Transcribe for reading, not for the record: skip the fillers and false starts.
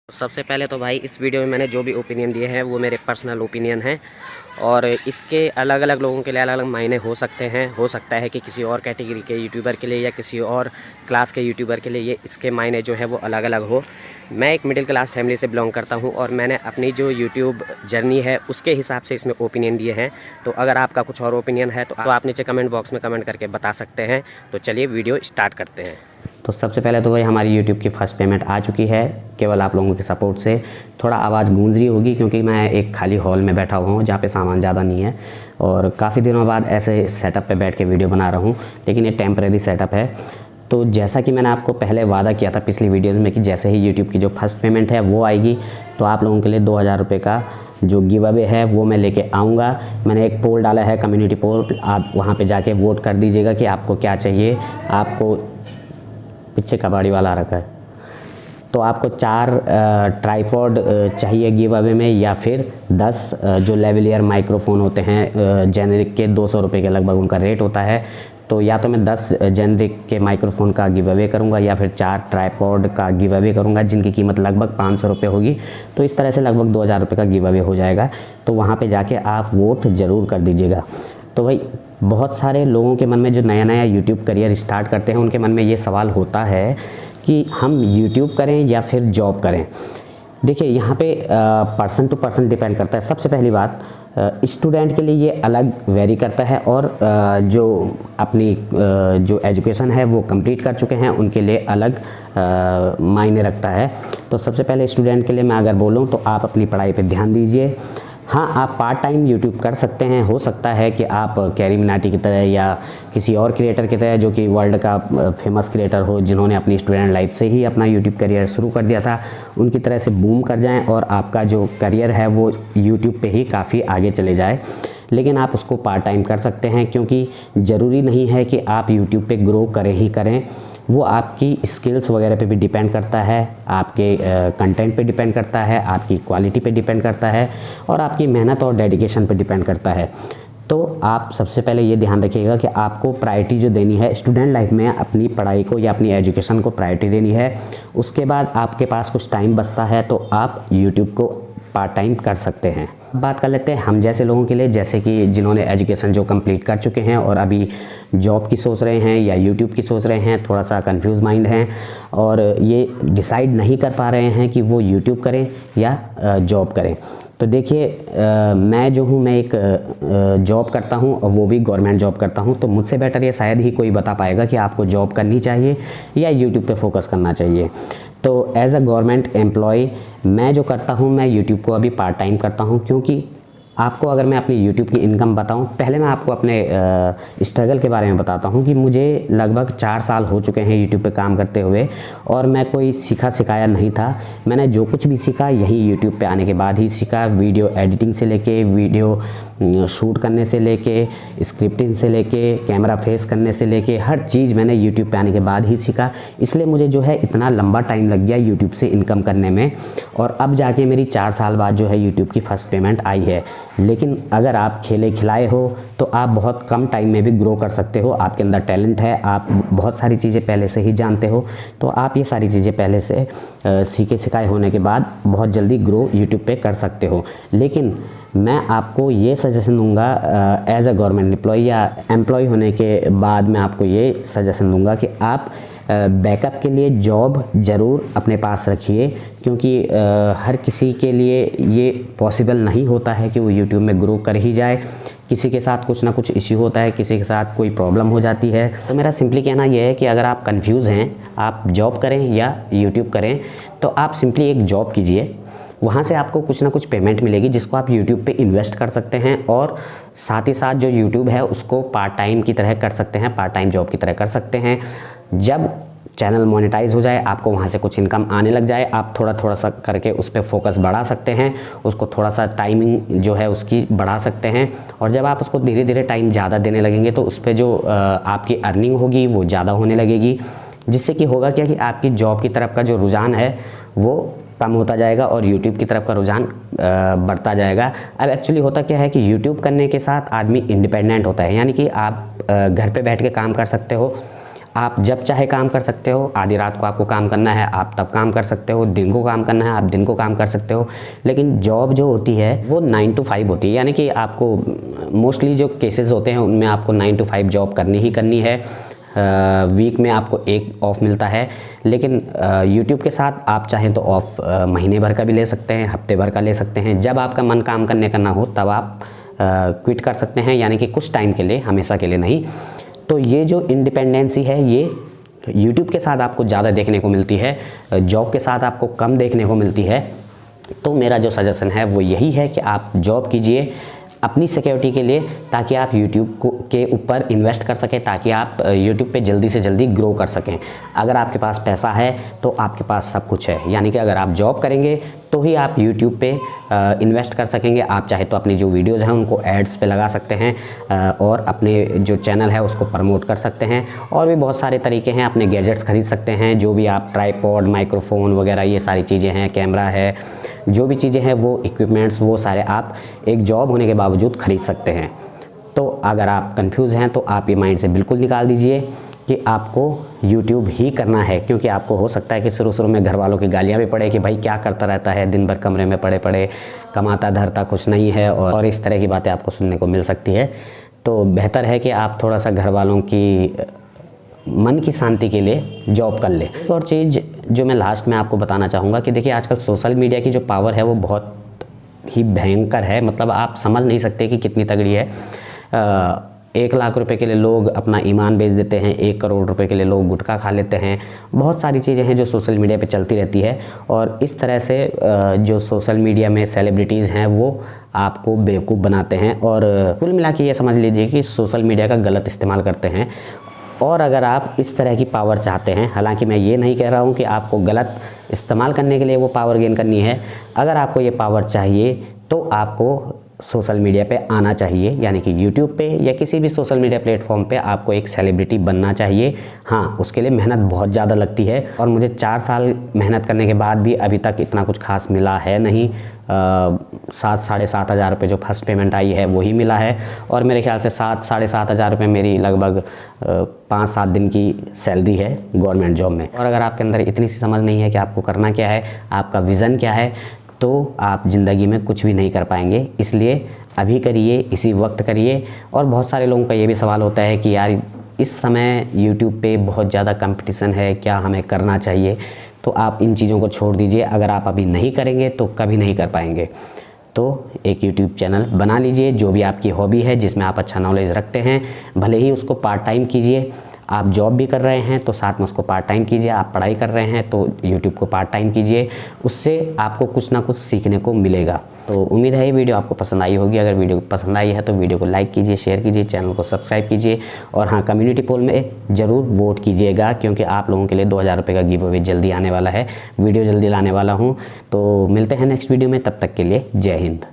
सबसे पहले तो भाई इस वीडियो में मैंने जो भी ओपिनियन दिए हैं वो मेरे पर्सनल ओपिनियन हैं और इसके अलग अलग लोगों के लिए अलग अलग मायने हो सकते हैं। हो सकता है कि किसी और कैटेगरी के यूट्यूबर के लिए या किसी और क्लास के यूट्यूबर के लिए ये इसके मायने जो है वो अलग अलग हो। मैं एक मिडिल क्लास फैमिली से बिलोंग करता हूँ और मैंने अपनी जो यूट्यूब जर्नी है उसके हिसाब से इसमें ओपिनियन दिए हैं। तो अगर आपका कुछ और ओपिनियन है तो आप नीचे कमेंट बॉक्स में कमेंट करके बता सकते हैं। तो चलिए वीडियो स्टार्ट करते हैं। तो सबसे पहले तो भाई हमारी यूट्यूब की फ़र्स्ट पेमेंट आ चुकी है। केवल आप लोगों के सपोर्ट से थोड़ा आवाज़ गूंज रही होगी क्योंकि मैं एक खाली हॉल में बैठा हुआ हूँ जहाँ पे सामान ज़्यादा नहीं है और काफ़ी दिनों बाद ऐसे सेटअप पे बैठ के वीडियो बना रहा हूँ, लेकिन ये टेम्परेरी सेटअप है। तो जैसा कि मैंने आपको पहले वादा किया था पिछली वीडियोज़ में कि जैसे ही यूट्यूब की जो फर्स्ट पेमेंट है वो आएगी तो आप लोगों के लिए 2000 रुपये का जो गिव अवे है वो मैं लेके आऊँगा। मैंने एक पोल डाला है, कम्युनिटी पोल, आप वहाँ पे जाके वोट कर दीजिएगा कि आपको क्या चाहिए। आपको पीछे कबाड़ी वाला रखा है तो आपको 4 ट्राईपॉड चाहिए गिव अवे में या फिर 10 जो लेवलियर माइक्रोफोन होते हैं जेनरिक के 200 रुपये के लगभग उनका रेट होता है। तो या तो मैं 10 जेनरिक के माइक्रोफोन का गिव अवे करूँगा या फिर 4 ट्राईपॉड का गिव अवे करूँगा जिनकी कीमत लगभग 500 रुपये होगी। तो इस तरह से लगभग 2000 रुपये का गिव अवे हो जाएगा। तो वहाँ पे जाके आप वोट ज़रूर कर दीजिएगा। तो भाई बहुत सारे लोगों के मन में जो नया नया यूट्यूब करियर स्टार्ट करते हैं उनके मन में ये सवाल होता है कि हम यूट्यूब करें या फिर जॉब करें। देखिए यहाँ पे पर्सन टू पर्सन डिपेंड करता है। सबसे पहली बात, स्टूडेंट के लिए ये अलग वेरी करता है और जो अपनी जो एजुकेशन है वो कंप्लीट कर चुके हैं उनके लिए अलग मायने रखता है। तो सबसे पहले स्टूडेंट के लिए मैं अगर बोलूँ तो आप अपनी पढ़ाई पे ध्यान दीजिए। हाँ, आप पार्ट टाइम यूट्यूब कर सकते हैं। हो सकता है कि आप कैरी मिनाटी की तरह या किसी और क्रिएटर की तरह जो कि वर्ल्ड का फेमस क्रिएटर हो, जिन्होंने अपनी स्टूडेंट लाइफ से ही अपना यूट्यूब करियर शुरू कर दिया था, उनकी तरह से बूम कर जाएं और आपका जो करियर है वो यूट्यूब पे ही काफ़ी आगे चले जाए। लेकिन आप उसको पार्ट टाइम कर सकते हैं क्योंकि ज़रूरी नहीं है कि आप यूट्यूब पे ग्रो करें ही करें। वो आपकी स्किल्स वगैरह पे भी डिपेंड करता है, आपके कंटेंट पे डिपेंड करता है, आपकी क्वालिटी पे डिपेंड करता है और आपकी मेहनत और डेडिकेशन पे डिपेंड करता है। तो आप सबसे पहले ये ध्यान रखिएगा कि आपको प्रायोरिटी जो देनी है स्टूडेंट लाइफ में अपनी पढ़ाई को या अपनी एजुकेशन को प्रायोरिटी देनी है। उसके बाद आपके पास कुछ टाइम बचता है तो आप यूट्यूब को पार्ट टाइम कर सकते हैं। बात कर लेते हैं हम जैसे लोगों के लिए, जैसे कि जिन्होंने एजुकेशन जो कंप्लीट कर चुके हैं और अभी जॉब की सोच रहे हैं या यूट्यूब की सोच रहे हैं, थोड़ा सा कंफ्यूज माइंड हैं और ये डिसाइड नहीं कर पा रहे हैं कि वो यूट्यूब करें या जॉब करें। तो देखिए मैं जो हूँ मैं एक जॉब करता हूँ और वो भी गवर्नमेंट जॉब करता हूँ। तो मुझसे बेटर ये शायद ही कोई बता पाएगा कि आपको जॉब करनी चाहिए या यूट्यूब पे फोकस करना चाहिए। तो एज अ गवर्नमेंट एम्प्लॉय मैं जो करता हूँ, मैं यूट्यूब को अभी पार्ट टाइम करता हूँ क्योंकि आपको अगर मैं अपनी यूट्यूब की इनकम बताऊं, पहले मैं आपको अपने स्ट्रगल के बारे में बताता हूं कि मुझे लगभग 4 साल हो चुके हैं यूट्यूब पे काम करते हुए और मैं कोई सीखा सिखाया नहीं था। मैंने जो कुछ भी सीखा यही यूट्यूब पे आने के बाद ही सीखा। वीडियो एडिटिंग से लेके, वीडियो शूट करने से लेके, स्क्रिप्टिंग से लेके, कैमरा फेस करने से लेके, हर चीज़ मैंने यूट्यूब पे आने के बाद ही सीखा। इसलिए मुझे जो है इतना लंबा टाइम लग गया यूट्यूब से इनकम करने में और अब जाके मेरी 4 साल बाद जो है यूट्यूब की फर्स्ट पेमेंट आई है। लेकिन अगर आप खेले खिलाए हो तो आप बहुत कम टाइम में भी ग्रो कर सकते हो। आपके अंदर टैलेंट है, आप बहुत सारी चीज़ें पहले से ही जानते हो, तो आप ये सारी चीज़ें पहले से सीखे सिखाए होने के बाद बहुत जल्दी ग्रो यूट्यूब पे कर सकते हो। लेकिन मैं आपको ये सजेशन दूंगा एज अ गवर्नमेंट एम्प्लॉय या एम्प्लॉय होने के बाद मैं आपको ये सजेशन दूंगा कि आप बैकअप के लिए जॉब ज़रूर अपने पास रखिए क्योंकि हर किसी के लिए ये पॉसिबल नहीं होता है कि वो यूट्यूब में ग्रो कर ही जाए। किसी के साथ कुछ ना कुछ इश्यू होता है, किसी के साथ कोई प्रॉब्लम हो जाती है। तो मेरा सिंपली कहना यह है कि अगर आप कंफ्यूज हैं, आप जॉब करें या यूट्यूब करें, तो आप सिंपली एक जॉब कीजिए। वहाँ से आपको कुछ ना कुछ पेमेंट मिलेगी जिसको आप यूट्यूब पे इन्वेस्ट कर सकते हैं और साथ ही साथ जो यूट्यूब है उसको पार्ट टाइम की तरह कर सकते हैं, पार्ट टाइम जॉब की तरह कर सकते हैं। जब चैनल मोनेटाइज हो जाए, आपको वहाँ से कुछ इनकम आने लग जाए, आप थोड़ा थोड़ा सा करके उस पर फोकस बढ़ा सकते हैं, उसको थोड़ा सा टाइमिंग जो है उसकी बढ़ा सकते हैं और जब आप उसको धीरे धीरे टाइम ज़्यादा देने लगेंगे तो उस पर जो आपकी अर्निंग होगी वो ज़्यादा होने लगेगी, जिससे कि होगा क्या कि आपकी जॉब की तरफ का जो रुझान है वो कम होता जाएगा और यूट्यूब की तरफ का रुझान बढ़ता जाएगा। अब एक्चुअली होता क्या है कि यूट्यूब करने के साथ आदमी इंडिपेंडेंट होता है, यानी कि आप घर पे बैठ के काम कर सकते हो, आप जब चाहे काम कर सकते हो, आधी रात को आपको काम करना है आप तब काम कर सकते हो, दिन को काम करना है आप दिन को काम कर सकते हो। लेकिन जॉब जो होती है वो 9 to 5 होती है, यानी कि आपको मोस्टली जो केसेस होते हैं उनमें आपको 9 to 5 जॉब करनी ही करनी है। वीक में आपको एक ऑफ मिलता है, लेकिन यूट्यूब के साथ आप चाहें तो ऑफ महीने भर का भी ले सकते हैं, हफ्ते भर का ले सकते हैं। जब आपका मन काम करने का ना हो तब आप क्विट कर सकते हैं, यानी कि कुछ टाइम के लिए, हमेशा के लिए नहीं। तो ये जो इंडिपेंडेंसी है ये यूट्यूब के साथ आपको ज़्यादा देखने को मिलती है, जॉब के साथ आपको कम देखने को मिलती है। तो मेरा जो सजेशन है वो यही है कि आप जॉब कीजिए अपनी सिक्योरिटी के लिए, ताकि आप यूट्यूब के ऊपर इन्वेस्ट कर सकें, ताकि आप यूट्यूब पे जल्दी से जल्दी ग्रो कर सकें। अगर आपके पास पैसा है तो आपके पास सब कुछ है, यानी कि अगर आप जॉब करेंगे तो ही आप यूट्यूब पे इन्वेस्ट कर सकेंगे। आप चाहे तो अपनी जो वीडियोज़ हैं उनको एड्स पे लगा सकते हैं और अपने जो चैनल है उसको प्रमोट कर सकते हैं। और भी बहुत सारे तरीके हैं, अपने गैजेट्स खरीद सकते हैं, जो भी आप ट्राइपॉड, माइक्रोफोन वगैरह ये सारी चीज़ें हैं, कैमरा है, जो भी चीज़ें हैं वो इक्विपमेंट्स वो सारे आप एक जॉब होने के बावजूद खरीद सकते हैं। तो अगर आप कंफ्यूज हैं तो आप ये माइंड से बिल्कुल निकाल दीजिए कि आपको YouTube ही करना है, क्योंकि आपको हो सकता है कि शुरू में घर वालों की गालियाँ भी पड़े कि भाई क्या करता रहता है, दिन भर कमरे में पड़े पड़े, कमाता धरता कुछ नहीं है, और इस तरह की बातें आपको सुनने को मिल सकती है। तो बेहतर है कि आप थोड़ा सा घर वालों की मन की शांति के लिए जॉब कर लें। और चीज़ जो मैं लास्ट में आपको बताना चाहूँगा कि देखिए आजकल सोशल मीडिया की जो पावर है वो बहुत ही भयंकर है, मतलब आप समझ नहीं सकते कि कितनी तगड़ी है। 1 लाख रुपए के लिए लोग अपना ईमान बेच देते हैं, 1 करोड़ रुपए के लिए लोग गुटखा खा लेते हैं। बहुत सारी चीज़ें हैं जो सोशल मीडिया पे चलती रहती है, और इस तरह से जो सोशल मीडिया में सेलिब्रिटीज़ हैं वो आपको बेवकूफ़ बनाते हैं, और कुल मिला के ये समझ लीजिए कि सोशल मीडिया का गलत इस्तेमाल करते हैं। और अगर आप इस तरह की पावर चाहते हैं, हालांकि मैं ये नहीं कह रहा हूँ कि आपको गलत इस्तेमाल करने के लिए वो पावर गेन करनी है, अगर आपको ये पावर चाहिए तो आपको सोशल मीडिया पे आना चाहिए, यानी कि यूट्यूब पे या किसी भी सोशल मीडिया प्लेटफॉर्म पे आपको एक सेलिब्रिटी बनना चाहिए। हाँ, उसके लिए मेहनत बहुत ज़्यादा लगती है, और मुझे 4 साल मेहनत करने के बाद भी अभी तक इतना कुछ खास मिला है नहीं। 7 साढ़े 7 हज़ार रुपये जो फर्स्ट पेमेंट आई है वही मिला है, और मेरे ख्याल से 7 साढ़े 7 हज़ार रुपये मेरी लगभग 5-7 दिन की सैलरी है गवर्नमेंट जॉब में। और अगर आपके अंदर इतनी सी समझ नहीं है कि आपको करना क्या है, आपका विज़न क्या है, तो आप ज़िंदगी में कुछ भी नहीं कर पाएंगे। इसलिए अभी करिए, इसी वक्त करिए। और बहुत सारे लोगों का ये भी सवाल होता है कि यार इस समय YouTube पे बहुत ज़्यादा कंपटीशन है, क्या हमें करना चाहिए? तो आप इन चीज़ों को छोड़ दीजिए। अगर आप अभी नहीं करेंगे तो कभी नहीं कर पाएंगे। तो एक YouTube चैनल बना लीजिए, जो भी आपकी हॉबी है, जिसमें आप अच्छा नॉलेज रखते हैं, भले ही उसको पार्ट टाइम कीजिए। आप जॉब भी कर रहे हैं तो साथ में उसको पार्ट टाइम कीजिए, आप पढ़ाई कर रहे हैं तो YouTube को पार्ट टाइम कीजिए, उससे आपको कुछ ना कुछ सीखने को मिलेगा। तो उम्मीद है ये वीडियो आपको पसंद आई होगी। अगर वीडियो पसंद आई है तो वीडियो को लाइक कीजिए, शेयर कीजिए, चैनल को सब्सक्राइब कीजिए, और हाँ, कम्युनिटी पोल में ज़रूर वोट कीजिएगा, क्योंकि आप लोगों के लिए 2000 रुपये का गिव अवे जल्दी आने वाला है, वीडियो जल्दी लाने वाला हूँ। तो मिलते हैं नेक्स्ट वीडियो में, तब तक के लिए जय हिंद।